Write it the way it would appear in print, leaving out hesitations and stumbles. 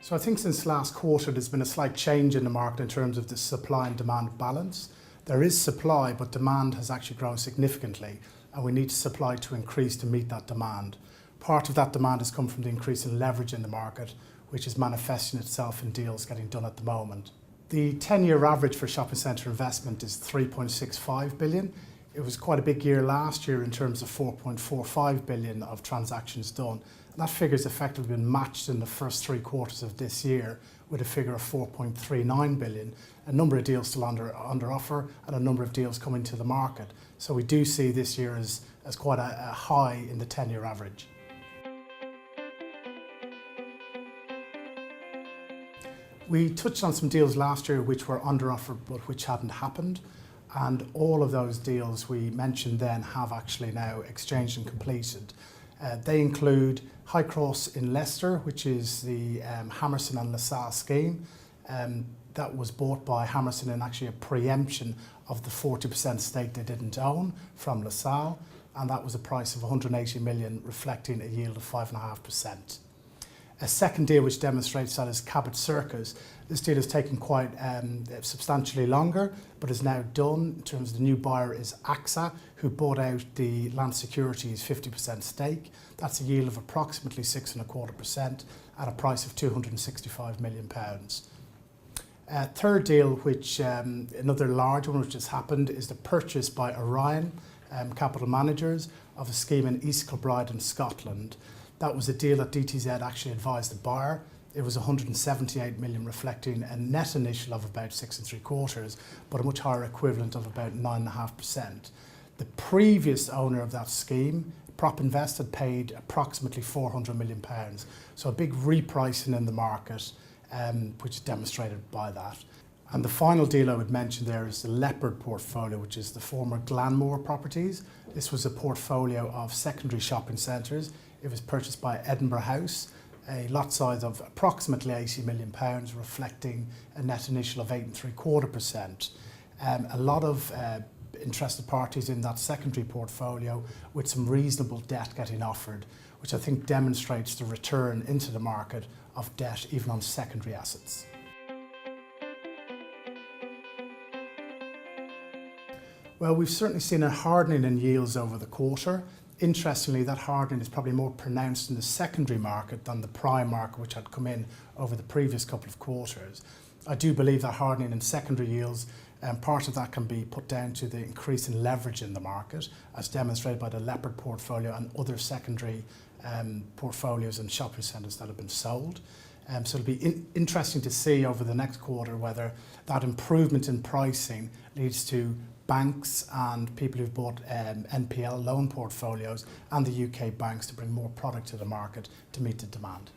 So I think since last quarter there's been a slight change in the market in terms of the supply and demand balance. There is supply, but demand has actually grown significantly, and we need supply to increase to meet that demand. Part of that demand has come from the increase in leverage in the market, which is manifesting itself in deals getting done at the moment. The 10-year average for shopping centre investment is 3.65 billion. It was quite a big year last year in terms of 4.45 billion of transactions done. And that figure has effectively been matched in the first 3 quarters of this year with a figure of 4.39 billion. A number of deals still under offer and a number of deals coming to the market. So we do see this year as quite a high in the 10-year average. We touched on some deals last year which were under offer but which hadn't happened, and all of those deals we mentioned then have actually now exchanged and completed. They include High Cross in Leicester, which is the Hammerson and LaSalle scheme. That was bought by Hammerson in actually a preemption of the 40% stake they didn't own from LaSalle, and that was a price of 180 million, reflecting a yield of 5.5%. A second deal which demonstrates that is Cabot Circus. This deal has taken quite substantially longer, but is now done. In terms of the new buyer is AXA, who bought out the Land Securities 50% stake. That's a yield of approximately 6.25% at a price of £265 million. Third deal, which another large one which has happened, is the purchase by Orion Capital Managers of a scheme in East Kilbride in Scotland. That was a deal that DTZ actually advised the buyer. It was 178 million, reflecting a net initial of about 6.75%, but a much higher equivalent of about 9.5%. The previous owner of that scheme, Propinvest, had paid approximately £400 million. So a big repricing in the market, which is demonstrated by that. And the final deal I would mention there is the Leopard portfolio, which is the former Glanmore properties. This was a portfolio of secondary shopping centres. It was purchased by Edinburgh House, a lot size of approximately £80 million, reflecting a net initial of 8.75%. A lot of interested parties in that secondary portfolio with some reasonable debt getting offered, which I think demonstrates the return into the market of debt even on secondary assets. Well, we've certainly seen a hardening in yields over the quarter. Interestingly, that hardening is probably more pronounced in the secondary market than the prime market, which had come in over the previous couple of quarters. I do believe that hardening in secondary yields, part of that can be put down to the increase in leverage in the market, as demonstrated by the Leopard portfolio and other secondary portfolios and shopping centres that have been sold. So it'll be interesting to see over the next quarter whether that improvement in pricing leads to banks and people who've bought NPL loan portfolios and the UK banks to bring more product to the market to meet the demand.